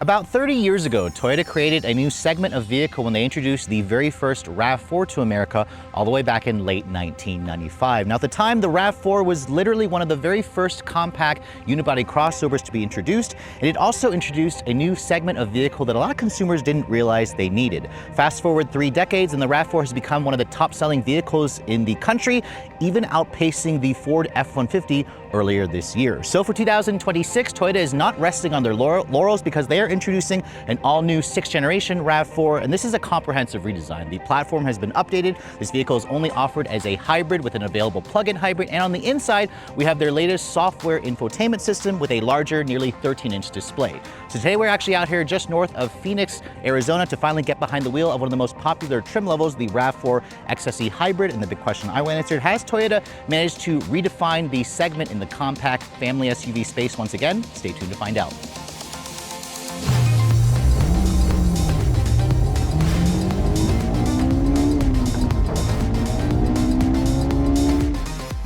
About 30 years ago, Toyota created a new segment of vehicle when they introduced the very first RAV4 to America all the way back in late 1995. Now, at the time, the RAV4 was literally one of the very first compact unibody crossovers to be introduced, and it also introduced a new segment of vehicle that a lot of consumers didn't realize they needed. Fast forward 3 decades, and the RAV4 has become one of the top-selling vehicles in the country, even outpacing the Ford F-150 earlier this year. So for 2026, Toyota is not resting on their laurels because they are introducing an all-new 6th generation RAV4, and this is a comprehensive redesign. The platform has been updated. This vehicle is only offered as a hybrid with an available plug-in hybrid, and on the inside, we have their latest software infotainment system with a larger, nearly 13-inch display. So today we're actually out here just north of Phoenix, Arizona to finally get behind the wheel of one of the most popular trim levels, the RAV4 XSE hybrid. And the big question I want to answer, has Toyota managed to redefine the segment in the compact family SUV space once again? Stay tuned to find out.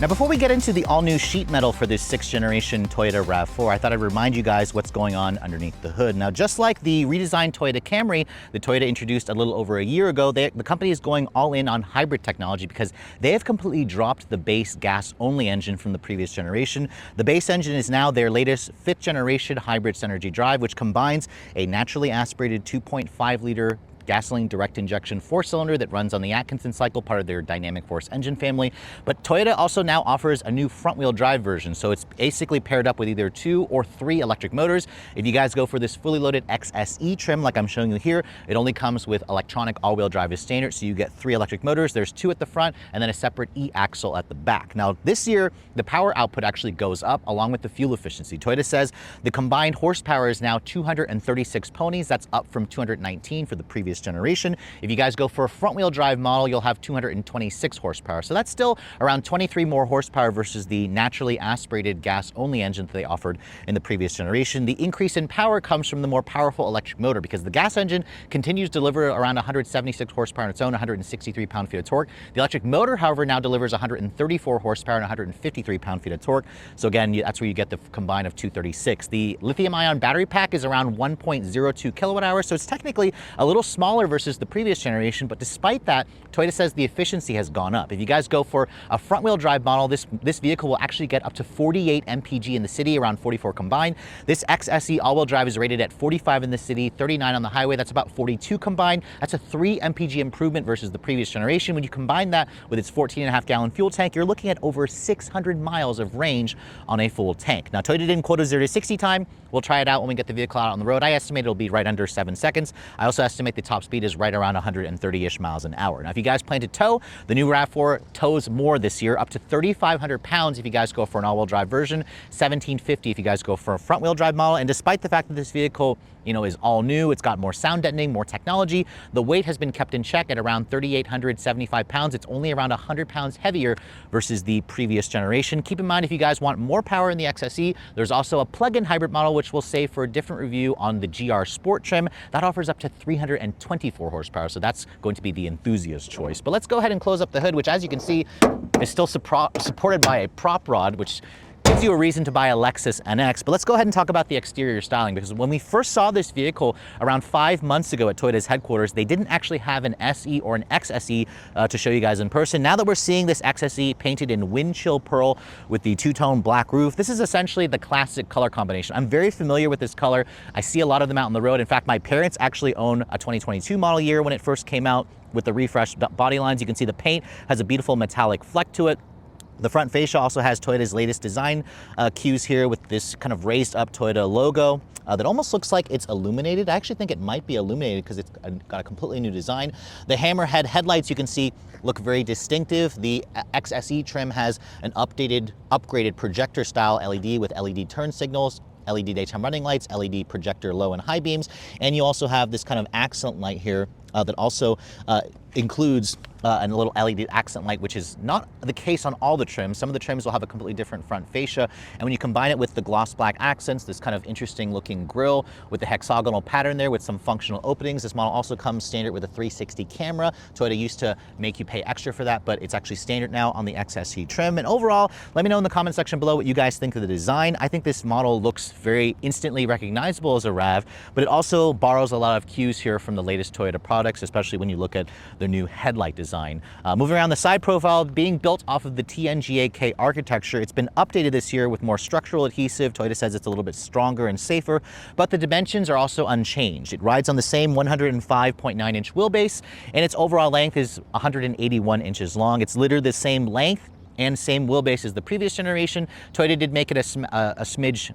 Now, before we get into the all-new sheet metal for this 6th generation Toyota RAV4, I thought I'd remind you guys what's going on underneath the hood. Now, just like the redesigned Toyota Camry that Toyota introduced a little over a year ago, the company is going all in on hybrid technology because they have completely dropped the base gas-only engine from the previous generation. The base engine is now their latest 5th generation hybrid Synergy drive, which combines a naturally aspirated 2.5-liter gasoline direct injection 4-cylinder that runs on the Atkinson cycle, part of their Dynamic Force engine family. But Toyota also now offers a new front-wheel drive version, so it's basically paired up with either 2 or 3 electric motors. If you guys go for this fully loaded XSE trim like I'm showing you here, it only comes with electronic all-wheel drive as standard, so you get 3 electric motors. There's 2 at the front and then a separate e-axle at the back. Now, this year, the power output actually goes up along with the fuel efficiency. Toyota says the combined horsepower is now 236 ponies. That's up from 219 for the previous generation. If you guys go for a front-wheel drive model, you'll have 226 horsepower. So that's still around 23 more horsepower versus the naturally aspirated gas-only engine that they offered in the previous generation. The increase in power comes from the more powerful electric motor because the gas engine continues to deliver around 176 horsepower on its own, 163 pound-feet of torque. The electric motor, however, now delivers 134 horsepower and 153 pound-feet of torque. So again, that's where you get the combine of 236. The lithium-ion battery pack is around 1.02 kilowatt hours, so it's technically a little smaller versus the previous generation, but despite that, Toyota says the efficiency has gone up. If you guys go for a front-wheel drive model, this vehicle will actually get up to 48 mpg in the city, around 44 combined. This XSE all-wheel drive is rated at 45 in the city, 39 on the highway. That's about 42 combined. That's a 3 mpg improvement versus the previous generation. When you combine that with its 14.5-gallon fuel tank, you're looking at over 600 miles of range on a full tank. Now, Toyota didn't quote a 0 to 60 time. We'll try it out when we get the vehicle out on the road. I estimate it'll be right under 7 seconds. I also estimate the top speed is right around 130-ish miles an hour. Now, if you guys plan to tow, the new RAV4 tows more this year, up to 3,500 pounds if you guys go for an all-wheel drive version, 1,750 if you guys go for a front-wheel drive model. And despite the fact that this vehicle, is all new, it's got more sound deadening, more technology, the weight has been kept in check at around 3,875 pounds. It's only around 100 pounds heavier versus the previous generation. Keep in mind, if you guys want more power in the XSE, there's also a plug-in hybrid model, which we'll save for a different review on the GR Sport trim. That offers up to 324 horsepower, so that's going to be the enthusiast choice. But let's go ahead and close up the hood, which, as you can see, is still supported by a prop rod, which gives you a reason to buy a Lexus NX. But let's go ahead and talk about the exterior styling, because when we first saw this vehicle around 5 months ago at Toyota's headquarters, they didn't actually have an SE or an XSE to show you guys in person. Now that we're seeing this XSE painted in wind chill pearl with the 2-tone black roof, this is essentially the classic color combination. I'm very familiar with this color. I see a lot of them out on the road. In fact, my parents actually own a 2022 model year when it first came out with the refreshed body lines. You can see the paint has a beautiful metallic fleck to it. The front fascia also has Toyota's latest design cues here with this kind of raised up Toyota logo that almost looks like it's illuminated. I actually think it might be illuminated because it's got a completely new design. The hammerhead headlights, you can see, look very distinctive. The XSE trim has an upgraded projector style LED with LED turn signals, LED daytime running lights, LED projector low and high beams, and you also have this kind of accent light here that also includes and a little LED accent light, which is not the case on all the trims. Some of the trims will have a completely different front fascia, and when you combine it with the gloss black accents, this kind of interesting looking grille with the hexagonal pattern there with some functional openings. This model also comes standard with a 360 camera. Toyota used to make you pay extra for that, but it's actually standard now on the XSE trim. And overall, let me know in the comment section below what you guys think of the design. I think this model looks very instantly recognizable as a RAV, but it also borrows a lot of cues here from the latest Toyota products, especially when you look at their new headlight design. Moving around the side profile, being built off of the TNGA-K architecture, it's been updated this year with more structural adhesive. Toyota says it's a little bit stronger and safer, but the dimensions are also unchanged. It rides on the same 105.9-inch wheelbase, and its overall length is 181 inches long. It's literally the same length and same wheelbase as the previous generation. Toyota did make it a smidge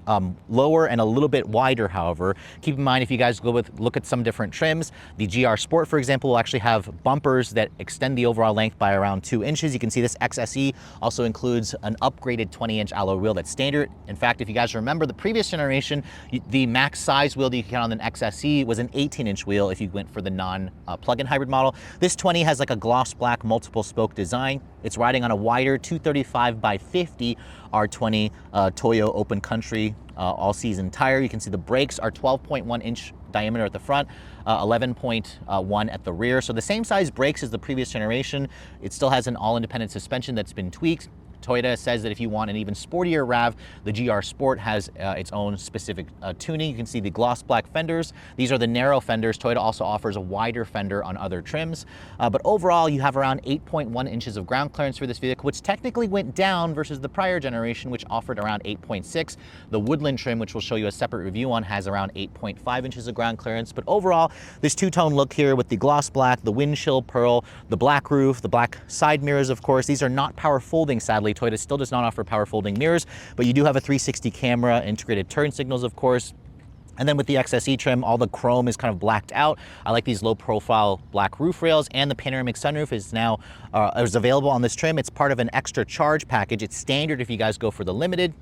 lower and a little bit wider, however. Keep in mind, if you guys look at some different trims, the GR Sport, for example, will actually have bumpers that extend the overall length by around 2 inches. You can see this XSE also includes an upgraded 20-inch alloy wheel that's standard. In fact, if you guys remember the previous generation, the max size wheel that you could get on an XSE was an 18-inch wheel if you went for the non-plug-in hybrid model. This 20 has like a gloss black multiple spoke design. It's riding on a wider 235 by 50 R20 Toyo Open Country all-season tire. You can see the brakes are 12.1 inch diameter at the front, 11.1 at the rear. So the same size brakes as the previous generation. It still has an all-independent suspension that's been tweaked. Toyota says that if you want an even sportier RAV, the GR Sport has its own specific tuning. You can see the gloss black fenders. These are the narrow fenders. Toyota also offers a wider fender on other trims. But overall, you have around 8.1 inches of ground clearance for this vehicle, which technically went down versus the prior generation, which offered around 8.6. The Woodland trim, which we'll show you a separate review on, has around 8.5 inches of ground clearance. But overall, this two-tone look here with the gloss black, the windshield pearl, the black roof, the black side mirrors, of course. These are not power folding, sadly. Toyota still does not offer power folding mirrors, but you do have a 360 camera, integrated turn signals, of course. And then with the XSE trim, all the chrome is kind of blacked out. I like these low profile black roof rails, and the panoramic sunroof is now is available on this trim. It's part of an extra charge package. It's standard if you guys go for the limited.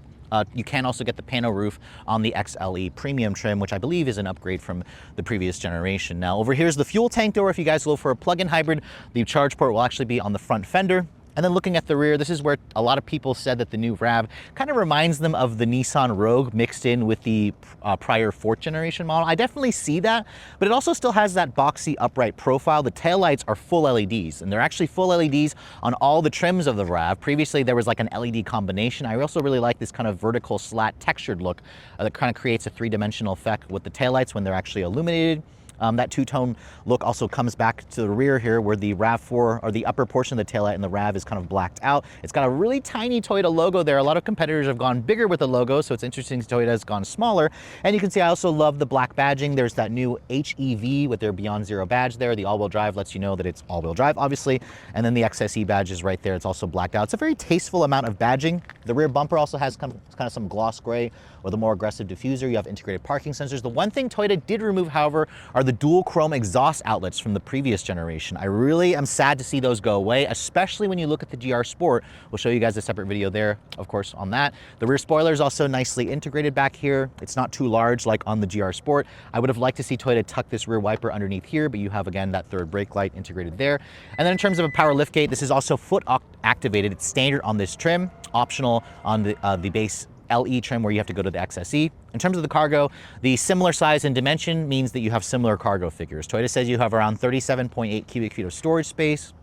You can also get the pano roof on the XLE premium trim, which I believe is an upgrade from the previous generation. Now over here's the fuel tank door. If you guys go for a plug-in hybrid, the charge port will actually be on the front fender. And then looking at the rear, this is where a lot of people said that the new RAV kind of reminds them of the Nissan Rogue mixed in with the prior 4th generation model. I definitely see that, but it also still has that boxy upright profile. The taillights are full LEDs, and they're actually full LEDs on all the trims of the RAV. Previously, there was like an LED combination. I also really like this kind of vertical slat textured look that kind of creates a 3-dimensional effect with the taillights when they're actually illuminated. That two-tone look also comes back to the rear here, where the RAV4, or the upper portion of the taillight in the RAV, is kind of blacked out. It's got a really tiny Toyota logo there. A lot of competitors have gone bigger with the logo, so it's interesting Toyota has gone smaller. And you can see I also love the black badging. There's that new HEV with their Beyond Zero badge there. The all-wheel drive lets you know that it's all-wheel drive, obviously. And then the XSE badge is right there. It's also blacked out. It's a very tasteful amount of badging. The rear bumper also has kind of some gloss gray with a more aggressive diffuser. You have integrated parking sensors. The one thing Toyota did remove, however, are the dual chrome exhaust outlets from the previous generation. I really am sad to see those go away, especially when you look at the GR Sport. We'll show you guys a separate video there, of course, on that. The rear spoiler is also nicely integrated back here. It's not too large like on the GR Sport. I would have liked to see Toyota tuck this rear wiper underneath here, but you have, again, that third brake light integrated there. And then in terms of a power liftgate, this is also foot activated. It's standard on this trim, optional on the base LE trim where you have to go to the XSE. In terms of the cargo, the similar size and dimension means that you have similar cargo figures. Toyota says you have around 37.8 cubic feet of storage space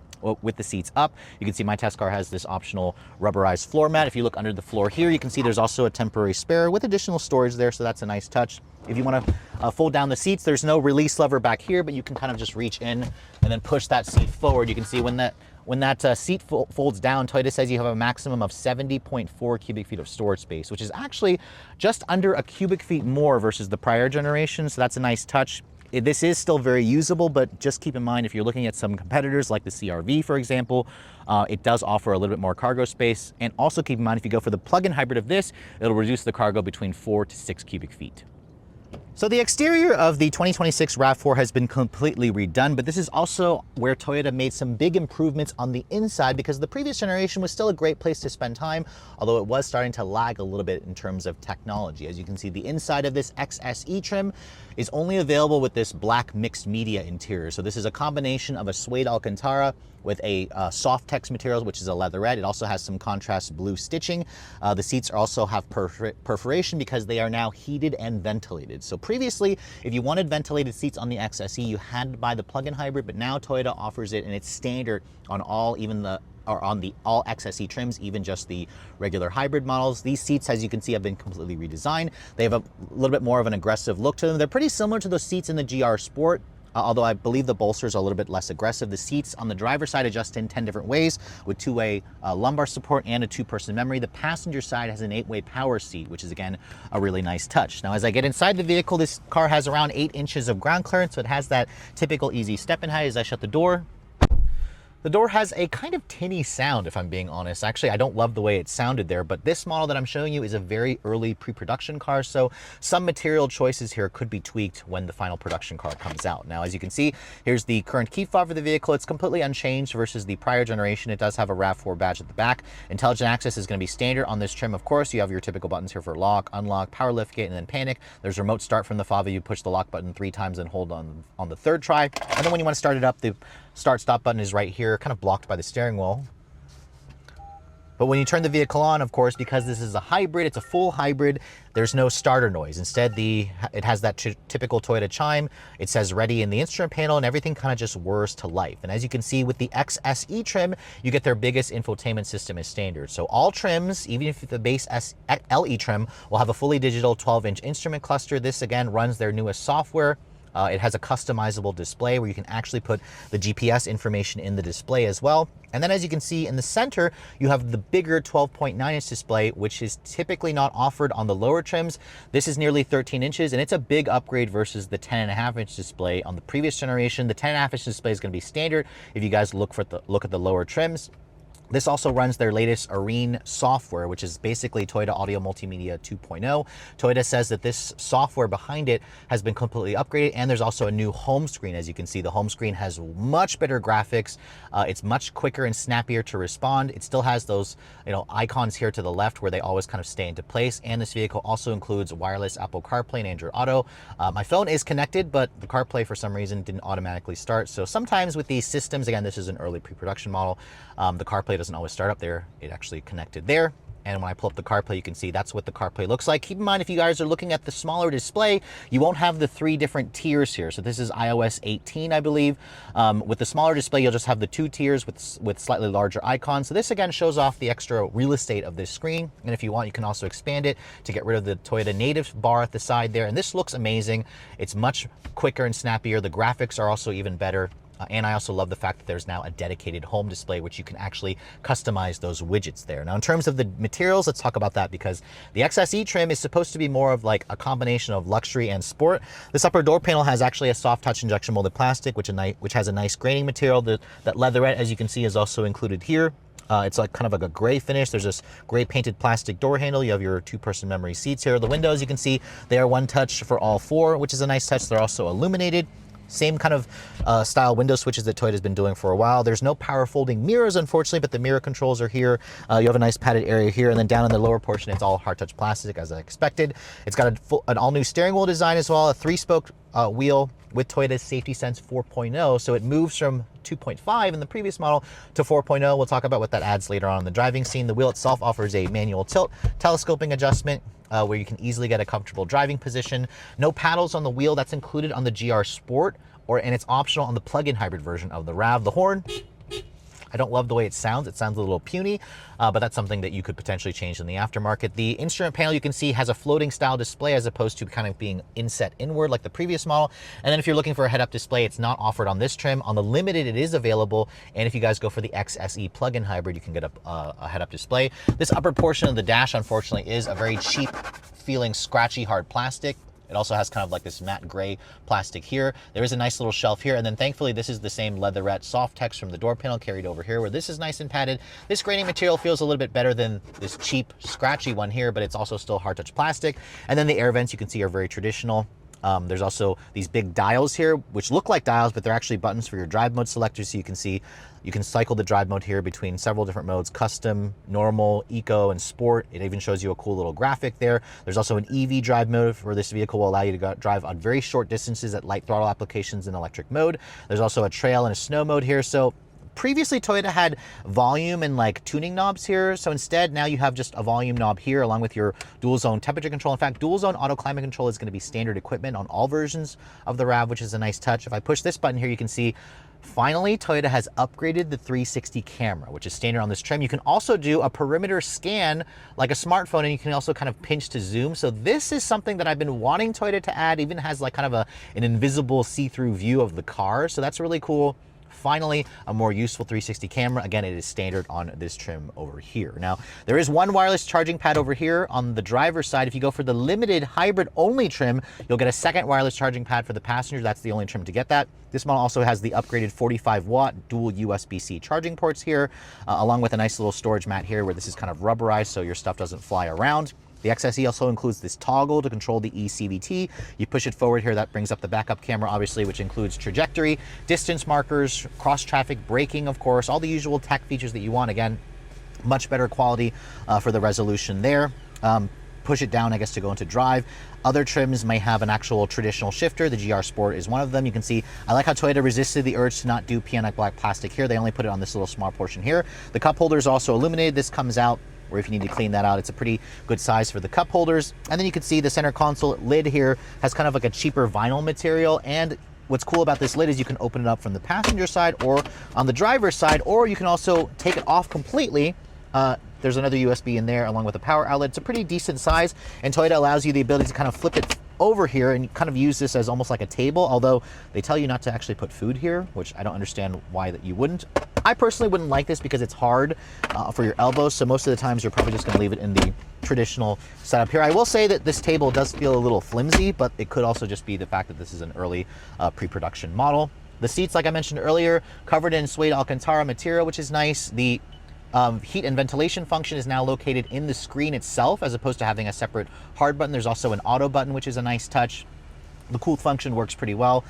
with the seats up. You can see my test car has this optional rubberized floor mat. If you look under the floor here, you can see there's also a temporary spare with additional storage there, so that's a nice touch. If you want to fold down the seats, there's no release lever back here, but you can kind of just reach in and then push that seat forward. You can see when that seat folds down, Toyota says you have a maximum of 70.4 cubic feet of storage space, which is actually just under a cubic feet more versus the prior generation, so that's a nice touch. This is still very usable, but just keep in mind if you're looking at some competitors like the CR-V, for example, it does offer a little bit more cargo space. And also keep in mind if you go for the plug-in hybrid of this, it'll reduce the cargo between 4 to 6 cubic feet. So the exterior of the 2026 RAV4 has been completely redone, but this is also where Toyota made some big improvements on the inside, because the previous generation was still a great place to spend time, although it was starting to lag a little bit in terms of technology. As you can see, the inside of this XSE trim is only available with this black mixed media interior. So this is a combination of a suede Alcantara with a soft text material, which is a leatherette. It also has some contrast blue stitching. The seats also have perforation because they are now heated and ventilated. So previously, if you wanted ventilated seats on the XSE, you had to buy the plug-in hybrid, but now Toyota offers it, and it's standard on all, on the all XSE trims, even just the regular hybrid models. These seats, as you can see, have been completely redesigned. They have a little bit more of an aggressive look to them. They're pretty similar to those seats in the GR Sport, although I believe the bolsters are a little bit less aggressive. The seats on the driver's side adjust in 10 different ways with two-way lumbar support and a two-person memory. The passenger side has an 8-way power seat, which is, again, a really nice touch. Now, as I get inside the vehicle, this car has around 8 inches of ground clearance, so it has that typical easy step-in height. As I shut the door, the door has a kind of tinny sound, if I'm being honest. Actually, I don't love the way it sounded there, but this model that I'm showing you is a very early pre-production car, so some material choices here could be tweaked when the final production car comes out. Now, as you can see, here's the current key fob for the vehicle. It's completely unchanged versus the prior generation. It does have a RAV4 badge at the back. Intelligent access is going to be standard on this trim, of course. You have your typical buttons here for lock, unlock, power liftgate, and then panic. There's remote start from the fob. You push the lock button 3 times and hold on the 3rd try. And then when you want to start it up, the start-stop button is right here, kind of blocked by the steering wheel. But when you turn the vehicle on, of course, because this is a hybrid, it's a full hybrid, there's no starter noise. Instead, it has that typical Toyota chime. It says ready in the instrument panel, and everything kind of just whirs to life. And as you can see with the XSE trim, you get their biggest infotainment system as standard. So all trims, even if the base LE trim, will have a fully digital 12-inch instrument cluster. This, again, runs their newest software. It has a customizable display where you can actually put the GPS information in the display as well. And then, as you can see in the center, you have the bigger 12.9-inch display, which is typically not offered on the lower trims. This is nearly 13 inches, and it's a big upgrade versus the 10.5-inch display on the previous generation. The 10.5-inch display is going to be standard if you guys look at the lower trims. This also runs their latest Arene software, which is basically Toyota Audio Multimedia 2.0. Toyota says that this software behind it has been completely upgraded, and there's also a new home screen. As you can see, the home screen has much better graphics. It's much quicker and snappier to respond. It still has those, icons here to the left where they always kind of stay into place. And this vehicle also includes wireless Apple CarPlay and Android Auto. My phone is connected, but the CarPlay for some reason didn't automatically start. So sometimes with these systems, again, this is an early pre-production model, the CarPlay doesn't always start up there. It actually connected there. And when I pull up the CarPlay, you can see that's what the CarPlay looks like. Keep in mind, if you guys are looking at the smaller display, you won't have the 3 different tiers here. So this is iOS 18, I believe. With the smaller display, you'll just have the 2 tiers with slightly larger icons. So this, again, shows off the extra real estate of this screen. And if you want, you can also expand it to get rid of the Toyota native bar at the side there. And this looks amazing. It's much quicker and snappier. The graphics are also even better. And I also love the fact that there's now a dedicated home display, which you can actually customize those widgets there. Now, in terms of the materials, let's talk about that, because the XSE trim is supposed to be more of like a combination of luxury and sport. This upper door panel has actually a soft touch injection molded plastic, which has a nice graining material. That leatherette, as you can see, is also included here. It's like kind of like a gray finish. There's this gray painted plastic door handle. You have your 2-person memory seats here. The windows, you can see, they are one touch for all 4, which is a nice touch. They're also illuminated. Same kind of style window switches that Toyota's been doing for a while. There's no power folding mirrors, unfortunately, but the mirror controls are here. You have a nice padded area here, and then down in the lower portion, it's all hard touch plastic, as I expected. It's got an all-new steering wheel design as well, a 3-spoke wheel with Toyota's Safety Sense 4.0, so it moves from 2.5 in the previous model to 4.0. We'll talk about what that adds later on in the driving scene. The wheel itself offers a manual tilt, telescoping adjustment, where you can easily get a comfortable driving position. No paddles on the wheel. That's included on the GR Sport, and it's optional on the plug-in hybrid version of the RAV. The horn, I don't love the way it sounds. It sounds a little puny, but that's something that you could potentially change in the aftermarket. The instrument panel, you can see, has a floating style display as opposed to kind of being inset inward like the previous model. And then if you're looking for a head-up display, it's not offered on this trim. On the Limited, it is available. And if you guys go for the XSE plug-in hybrid, you can get a head-up display. This upper portion of the dash, unfortunately, is a very cheap feeling scratchy hard plastic. It also has kind of like this matte gray plastic here. There is a nice little shelf here. And then thankfully, this is the same leatherette soft text from the door panel carried over here, where this is nice and padded. This graining material feels a little bit better than this cheap, scratchy one here, but it's also still hard touch plastic. And then the air vents, you can see, are very traditional. There's also these big dials here, which look like dials, but they're actually buttons for your drive mode selector. So you can see, you can cycle the drive mode here between several different modes: custom, normal, eco, and sport. It even shows you a cool little graphic there. There's also an EV drive mode, where this vehicle will allow you to drive on very short distances at light throttle applications in electric mode. There's also a trail and a snow mode here. So previously Toyota had volume and like tuning knobs here. So instead now you have just a volume knob here along with your dual zone temperature control. In fact, dual zone auto climate control is going to be standard equipment on all versions of the RAV, which is a nice touch. If I push this button here, you can see finally, Toyota has upgraded the 360 camera, which is standard on this trim. You can also do a perimeter scan like a smartphone, and you can also kind of pinch to zoom. So this is something that I've been wanting Toyota to add, even has like kind of an invisible see-through view of the car. So that's really cool. Finally, a more useful 360 camera. Again, it is standard on this trim over here. Now, there is one wireless charging pad over here on the driver's side. If you go for the limited hybrid only trim, you'll get a second wireless charging pad for the passenger. That's the only trim to get that. This model also has the upgraded 45-watt dual USB-C charging ports here, along with a nice little storage mat here where this is kind of rubberized so your stuff doesn't fly around. The XSE also includes this toggle to control the eCVT. You push it forward here, that brings up the backup camera, obviously, which includes trajectory, distance markers, cross-traffic braking, of course, all the usual tech features that you want. Again, much better quality for the resolution there. Push it down, I guess, to go into drive. Other trims may have an actual traditional shifter. The GR Sport is one of them. You can see, I like how Toyota resisted the urge to not do piano black plastic here. They only put it on this little small portion here. The cup holder is also illuminated. This comes out, or if you need to clean that out, it's a pretty good size for the cup holders. And then you can see the center console lid here has kind of like a cheaper vinyl material. And what's cool about this lid is you can open it up from the passenger side or on the driver's side, or you can also take it off completely. There's another USB in there along with a power outlet. It's a pretty decent size, and Toyota allows you the ability to kind of flip it over here and kind of use this as almost like a table, although they tell you not to actually put food here, which I don't understand why that you wouldn't. I personally wouldn't like this because it's hard for your elbows, so most of the times you're probably just going to leave it in the traditional setup here. I will say that this table does feel a little flimsy, but it could also just be the fact that this is an early pre-production model. The seats, like I mentioned earlier, covered in suede Alcantara material, which is nice. The heat and ventilation function is now located in the screen itself as opposed to having a separate hard button. There's also an auto button, which is a nice touch. The cool function works pretty well,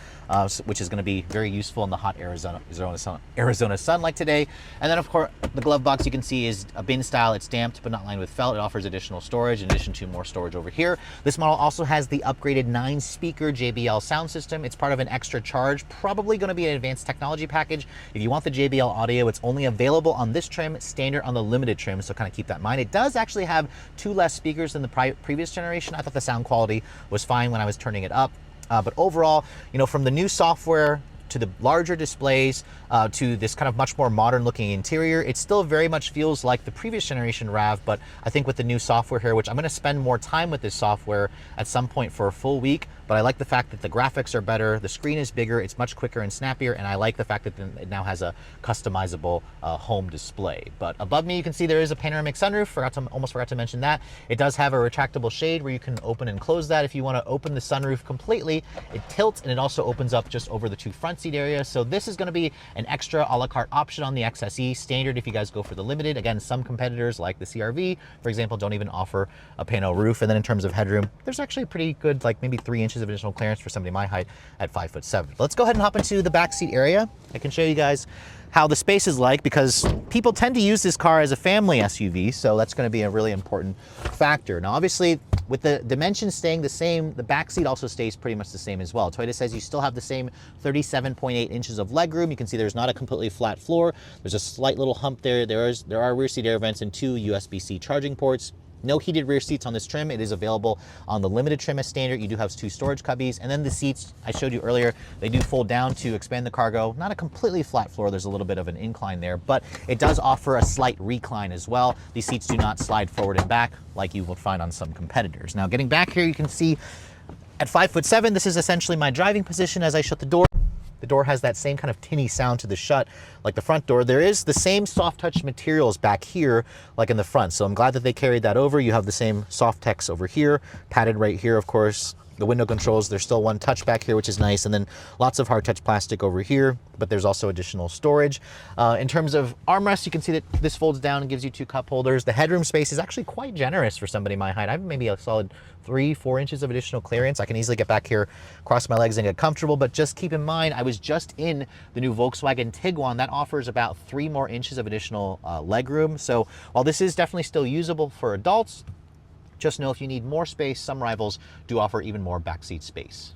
which is going to be very useful in the hot Arizona sun like today. And then, of course, the glove box you can see is a bin style. It's damped but not lined with felt. It offers additional storage in addition to more storage over here. This model also has the upgraded 9-speaker JBL sound system. It's part of an extra charge, probably going to be an advanced technology package. If you want the JBL audio, it's only available on this trim, standard on the limited trim, so kind of keep that in mind. It does actually have 2 less speakers than the previous generation. I thought the sound quality was fine when I was turning it up. But overall, you know, from the new software to the larger displays to this kind of much more modern looking interior, it still very much feels like the previous generation RAV, but I think with the new software here, which I'm going to spend more time with this software at some point for a full week, but I like the fact that the graphics are better, the screen is bigger, it's much quicker and snappier, and I like the fact that it now has a customizable home display. But above me, you can see there is a panoramic sunroof. Almost forgot to mention that. It does have a retractable shade where you can open and close that. If you want to open the sunroof completely, it tilts, and it also opens up just over the 2 front seat areas. So this is going to be an extra a la carte option on the XSE, standard if you guys go for the limited. Again, some competitors like the CR-V, for example, don't even offer a pano roof. And then in terms of headroom, there's actually pretty good, like maybe 3 inches of additional clearance for somebody my height at 5'7". Let's go ahead and hop into the back seat area. I can show you guys how the space is like, because people tend to use this car as a family SUV, so that's going to be a really important factor. Now, obviously, with the dimensions staying the same, the back seat also stays pretty much the same as well. Toyota says you still have the same 37.8 inches of legroom. You can see there's not a completely flat floor. There's a slight little hump there. There are rear seat air vents and 2 USB-C charging ports. No heated rear seats on this trim. It is available on the limited trim as standard. You do have 2 storage cubbies. And then the seats, I showed you earlier, they do fold down to expand the cargo. Not a completely flat floor. There's a little bit of an incline there, but it does offer a slight recline as well. These seats do not slide forward and back like you will find on some competitors. Now, getting back here, you can see at 5'7", this is essentially my driving position as I shut the door. The door has that same kind of tinny sound to the shut, like the front door. There is the same soft touch materials back here, like in the front. So I'm glad that they carried that over. You have the same soft text over here, padded right here, of course. The window controls, there's still 1 touch back here, which is nice. And then lots of hard touch plastic over here, but there's also additional storage. In terms of armrests, you can see that this folds down and gives you 2 cup holders. The headroom space is actually quite generous for somebody my height. I have maybe a solid 3-4 inches of additional clearance. I can easily get back here, cross my legs and get comfortable, but just keep in mind, I was just in the new Volkswagen Tiguan. That offers about 3 more inches of additional legroom. So while this is definitely still usable for adults, just know if you need more space, some rivals do offer even more backseat space.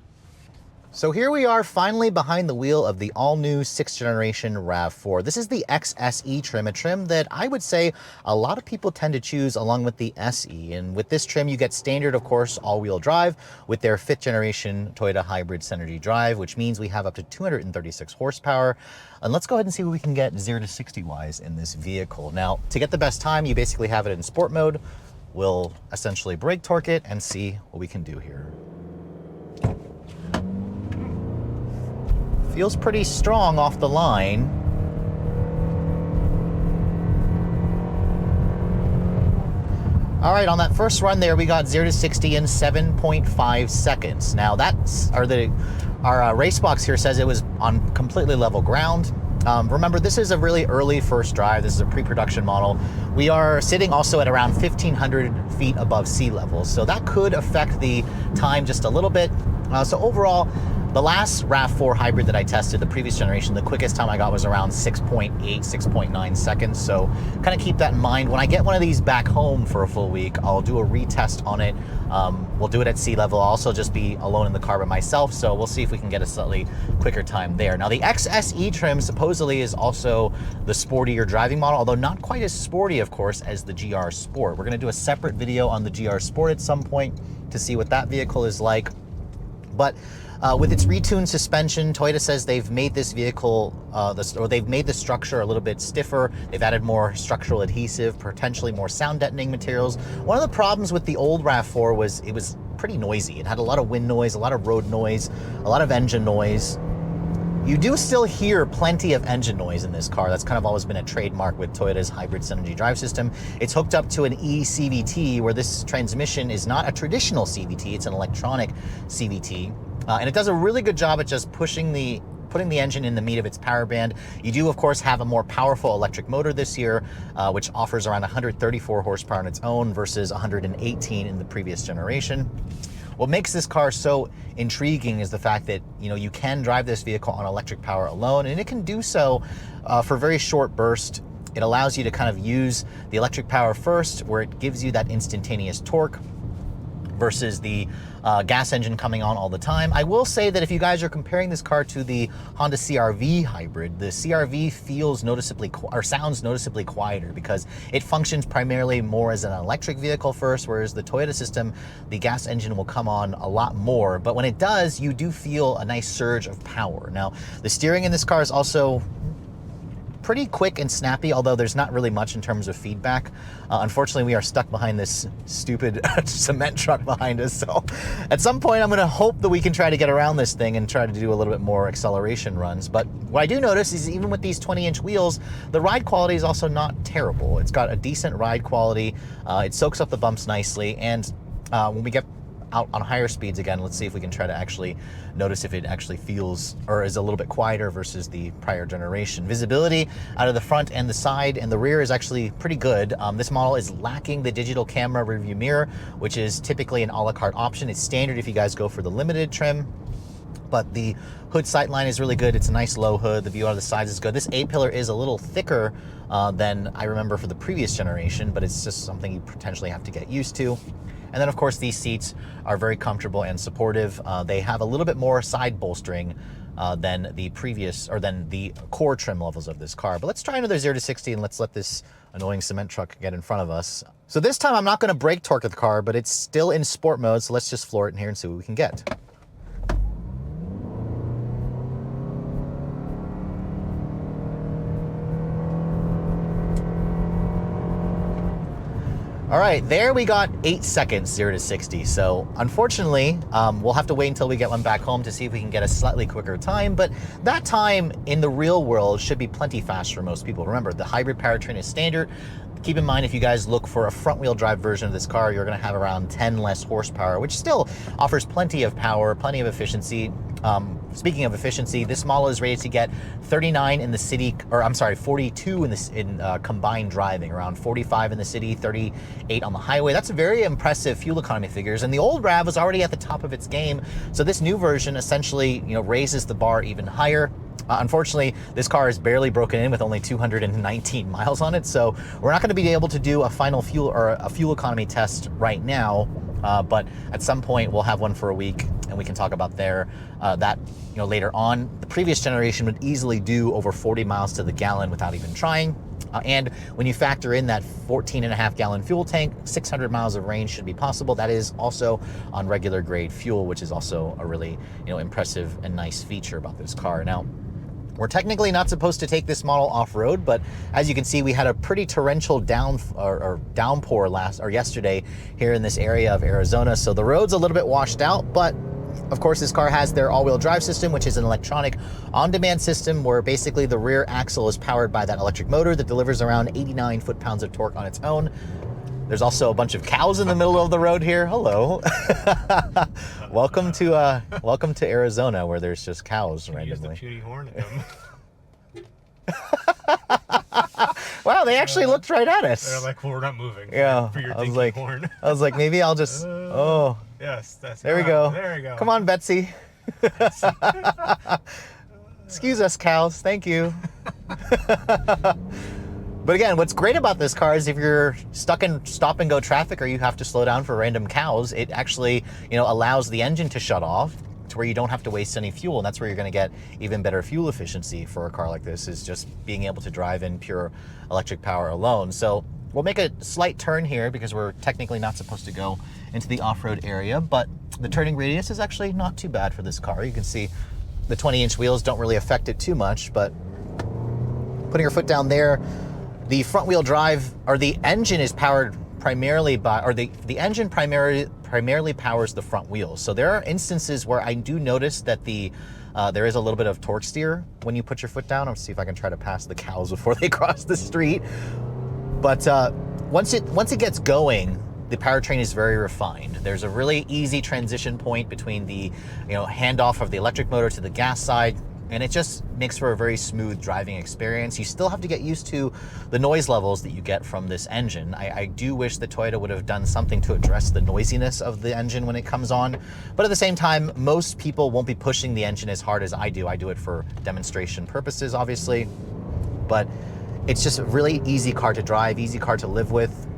So here we are finally behind the wheel of the all-new 6th generation RAV4. This is the XSE trim, a trim that I would say a lot of people tend to choose along with the SE. And with this trim, you get standard, of course, all-wheel drive with their 5th generation Toyota hybrid Synergy drive, which means we have up to 236 horsepower. And let's go ahead and see what we can get 0 to 60 wise in this vehicle. Now, to get the best time, you basically have it in sport mode. We'll essentially brake torque it and see what we can do here. Feels pretty strong off the line. All right, on that first run there, we got 0 to 60 in 7.5 seconds. Now our race box here says it was on completely level ground. Remember, this is a really early first drive. This is a pre-production model. We are sitting also at around 1,500 feet above sea level, so that could affect the time just a little bit. So overall, the last RAV4 hybrid that I tested, the previous generation, the quickest time I got was around 6.8, 6.9 seconds. So kind of keep that in mind. When I get one of these back home for a full week, I'll do a retest on it. We'll do it at sea level. I'll also just be alone in the car by myself. So we'll see if we can get a slightly quicker time there. Now the XSE trim supposedly is also the sportier driving model, although not quite as sporty, of course, as the GR Sport. We're gonna do a separate video on the GR Sport at some point to see what that vehicle is like. But with its retuned suspension, Toyota says they've made this vehicle, they've made the structure a little bit stiffer. They've added more structural adhesive, potentially more sound deadening materials. One of the problems with the old RAV4 was it was pretty noisy. It had a lot of wind noise, a lot of road noise, a lot of engine noise. You do still hear plenty of engine noise in this car. That's kind of always been a trademark with Toyota's hybrid Synergy drive system. It's hooked up to an eCVT, where this transmission is not a traditional CVT, it's an electronic CVT. And it does a really good job at just putting the engine in the meat of its power band. You do, of course, have a more powerful electric motor this year, which offers around 134 horsepower on its own versus 118 in the previous generation. What makes this car so intriguing is the fact that, you know, you can drive this vehicle on electric power alone, and it can do so for very short bursts. It allows you to kind of use the electric power first, where it gives you that instantaneous torque, versus the gas engine coming on all the time. I will say that if you guys are comparing this car to the Honda CR-V hybrid, the CR-V feels noticeably, or sounds noticeably quieter, because it functions primarily more as an electric vehicle first, whereas the Toyota system, the gas engine will come on a lot more. But when it does, you do feel a nice surge of power. Now, the steering in this car is also pretty quick and snappy, although there's not really much in terms of feedback. Unfortunately, we are stuck behind this stupid cement truck behind us, so at some point I'm gonna hope that we can try to get around this thing and try to do a little bit more acceleration runs. But what I do notice is even with these 20-inch wheels, the ride quality is also not terrible. It's got a decent ride quality, it soaks up the bumps nicely, and when we get out on higher speeds again, let's see if we can try to actually notice if it actually feels or is a little bit quieter versus the prior generation. Visibility out of the front and the side and the rear is actually pretty good. This model is lacking the digital camera rearview mirror, which is typically an a la carte option. It's standard if you guys go for the limited trim. But the hood sight line is really good. It's a nice low hood. The view out of the sides is good. This A-pillar is a little thicker than I remember for the previous generation, but it's just something you potentially have to get used to. And then, of course, these seats are very comfortable and supportive. They have a little bit more side bolstering than the previous, or than the core trim levels of this car. But let's try another 0 to 60 and let's let this annoying cement truck get in front of us. So this time I'm not going to brake torque the car, but it's still in sport mode. So let's just floor it in here and see what we can get. All right, there we got 8 seconds, 0 to 60. So unfortunately, we'll have to wait until we get one back home to see if we can get a slightly quicker time, but that time in the real world should be plenty fast for most people. Remember, the hybrid powertrain is standard. Keep in mind, if you guys look for a front-wheel drive version of this car, you're gonna have around 10 less horsepower, which still offers plenty of power, plenty of efficiency. Speaking of efficiency, this model is rated to get 39 in the city, or I'm sorry, 42 in combined driving, around 45 in the city, 38 on the highway. That's very impressive fuel economy figures. And the old RAV was already at the top of its game. So this new version essentially, raises the bar even higher. Unfortunately, this car is barely broken in with only 219 miles on it, so we're not going to be able to do a final fuel or a fuel economy test right now, but at some point we'll have one for a week and and we can talk about that later on. The previous generation would easily do over 40 miles to the gallon without even trying. And when you factor in that 14.5 gallon fuel tank, 600 miles of range should be possible. That is also on regular grade fuel, which is also a really impressive and nice feature about this car. Now, we're technically not supposed to take this model off-road, but as you can see, we had a pretty torrential downpour yesterday here in this area of Arizona. So the road's a little bit washed out, but of course, this car has their all-wheel drive system, which is an electronic on-demand system where basically the rear axle is powered by that electric motor that delivers around 89 foot-pounds of torque on its own. There's also a bunch of cows in the middle of the road here. Hello. Welcome to Arizona, where there's just cows randomly. Use the puny horn at them. Wow, they actually looked right at us. They're like, well, we're not moving. Yeah, For your I was like, horn. I was like, maybe I'll just. Oh. Yes, that's. There we go. There we go. Come on, Betsy. Excuse us, cows. Thank you. But again, what's great about this car is if you're stuck in stop and go traffic or you have to slow down for random cows, it actually, allows the engine to shut off to where you don't have to waste any fuel. And that's where you're going to get even better fuel efficiency for a car like this, is just being able to drive in pure electric power alone. So we'll make a slight turn here because we're technically not supposed to go into the off-road area, but the turning radius is actually not too bad for this car. You can see the 20-inch wheels don't really affect it too much, but putting your foot down there, the front wheel drive, or the engine is powered primarily by, or the engine primarily powers the front wheels. So there are instances where I do notice that there is a little bit of torque steer when you put your foot down. I'll see if I can try to pass the cows before they cross the street. But once it gets going, the powertrain is very refined. There's a really easy transition point between the handoff of the electric motor to the gas side, and it just makes for a very smooth driving experience. You still have to get used to the noise levels that you get from this engine. I do wish that Toyota would have done something to address the noisiness of the engine when it comes on. But at the same time, most people won't be pushing the engine as hard as I do. I do it for demonstration purposes, obviously. But it's just a really easy car to drive, easy car to live with.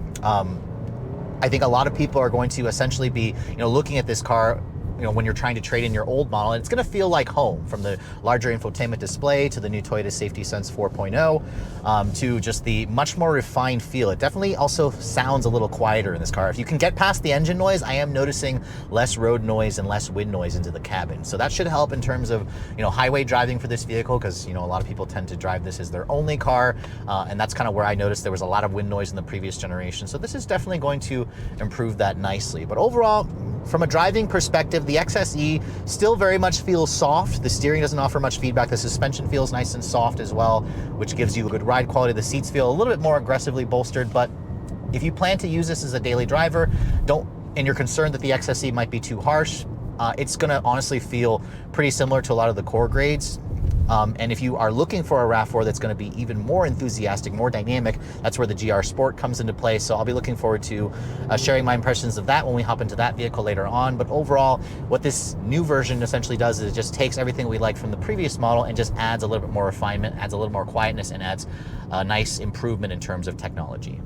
I think a lot of people are going to essentially be looking at this car when you're trying to trade in your old model, and it's going to feel like home, from the larger infotainment display to the new Toyota Safety Sense 4.0 to just the much more refined feel. It definitely also sounds a little quieter in this car. If you can get past the engine noise, I am noticing less road noise and less wind noise into the cabin. So that should help in terms of highway driving for this vehicle, because a lot of people tend to drive this as their only car, and that's kind of where I noticed there was a lot of wind noise in the previous generation. So this is definitely going to improve that nicely. But overall, from a driving perspective, the XSE still very much feels soft. The steering doesn't offer much feedback. The suspension feels nice and soft as well, which gives you a good ride quality. The seats feel a little bit more aggressively bolstered, but if you plan to use this as a daily driver, and you're concerned that the XSE might be too harsh, it's gonna honestly feel pretty similar to a lot of the core grades. And if you are looking for a RAV4 that's going to be even more enthusiastic, more dynamic, that's where the GR Sport comes into play. So I'll be looking forward to sharing my impressions of that when we hop into that vehicle later on. But overall, what this new version essentially does is it just takes everything we liked from the previous model and just adds a little bit more refinement, adds a little more quietness, and adds a nice improvement in terms of technology.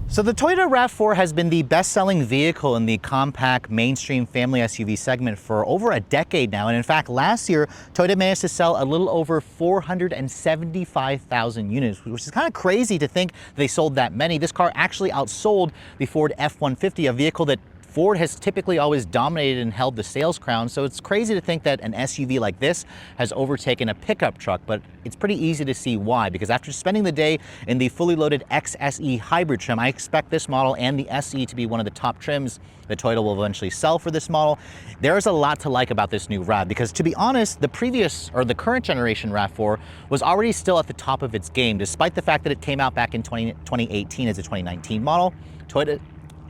So the Toyota RAV4 has been the best-selling vehicle in the compact mainstream family SUV segment for over a decade now. And in fact, last year, Toyota managed to sell a little over 475,000 units, which is kind of crazy to think they sold that many. This car actually outsold the Ford F-150, a vehicle that Ford has typically always dominated and held the sales crown, so it's crazy to think that an SUV like this has overtaken a pickup truck, but it's pretty easy to see why, because after spending the day in the fully loaded XSE hybrid trim, I expect this model and the SE to be one of the top trims that Toyota will eventually sell for this model. There's a lot to like about this new RAV, because to be honest, the current generation RAV4 was already still at the top of its game, despite the fact that it came out back in 2018 as a 2019 model.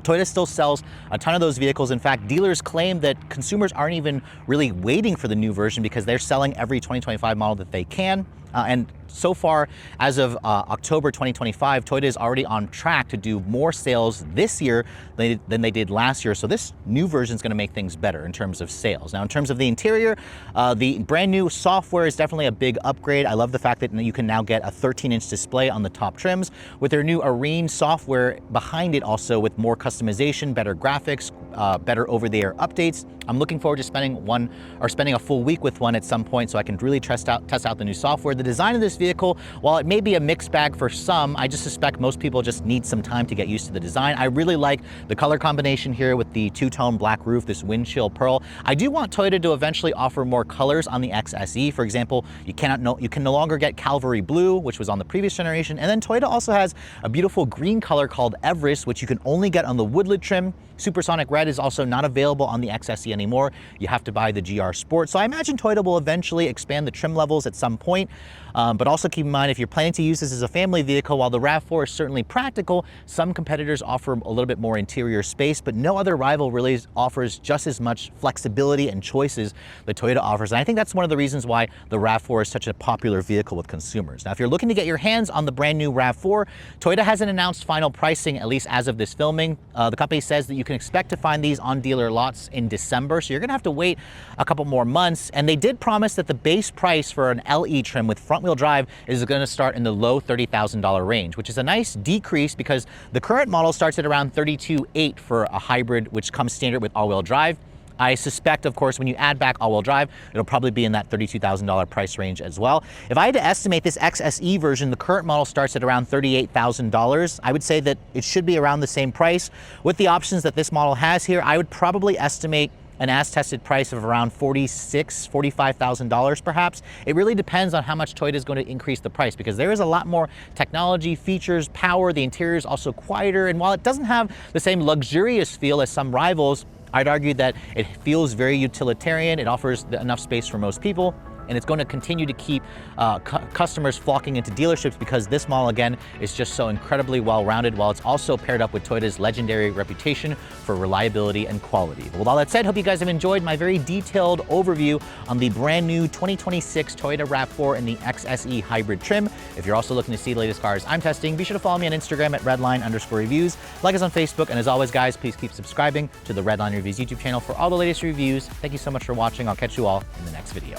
Toyota still sells a ton of those vehicles. In fact, dealers claim that consumers aren't even really waiting for the new version because they're selling every 2025 model that they can. And so far, as of October 2025, Toyota is already on track to do more sales this year than they did last year. So this new version is going to make things better in terms of sales. Now, in terms of the interior, the brand new software is definitely a big upgrade. I love the fact that you can now get a 13-inch display on the top trims with their new Arene software behind it, also with more customization, better graphics, better over-the-air updates. I'm looking forward to spending a full week with one at some point so I can really test out the new software. The design of this vehicle, while it may be a mixed bag for some, I just suspect most people just need some time to get used to the design. I really like the color combination here with the two-tone black roof, this wind chill pearl. I do want Toyota to eventually offer more colors on the XSE. For example, you can no longer get Calvary Blue, which was on the previous generation. And then Toyota also has a beautiful green color called Everest, which you can only get on the Woodland trim. Supersonic Red is also not available on the XSE anymore. You have to buy the GR Sport. So I imagine Toyota will eventually expand the trim levels at some point. But also keep in mind, if you're planning to use this as a family vehicle, while the RAV4 is certainly practical, some competitors offer a little bit more interior space, but no other rival really offers just as much flexibility and choices that Toyota offers. And I think that's one of the reasons why the RAV4 is such a popular vehicle with consumers. Now, if you're looking to get your hands on the brand new RAV4, Toyota hasn't announced final pricing, at least as of this filming. The company says that you can expect to find these on dealer lots in December, so you're gonna have to wait a couple more months. And they did promise that the base price for an LE trim with front-wheel drive is going to start in the low $30,000 range, which is a nice decrease because the current model starts at around $32,800 for a hybrid, which comes standard with all-wheel drive. I suspect, of course, when you add back all-wheel drive, it'll probably be in that $32,000 price range as well. If I had to estimate this XSE version, the current model starts at around $38,000. I would say that it should be around the same price. With the options that this model has here, I would probably estimate an as-tested price of around $46,000, $45,000 perhaps. It really depends on how much Toyota is going to increase the price because there is a lot more technology, features, power. The interior is also quieter, and while it doesn't have the same luxurious feel as some rivals, I'd argue that it feels very utilitarian. It offers enough space for most people, and it's going to continue to keep customers flocking into dealerships because this model, again, is just so incredibly well-rounded, while it's also paired up with Toyota's legendary reputation for reliability and quality. But with all that said, hope you guys have enjoyed my very detailed overview on the brand new 2026 Toyota RAV4 and the XSE hybrid trim. If you're also looking to see the latest cars I'm testing, be sure to follow me on Instagram at redline_reviews, like us on Facebook, and as always, guys, please keep subscribing to the Redline Reviews YouTube channel for all the latest reviews. Thank you so much for watching. I'll catch you all in the next video.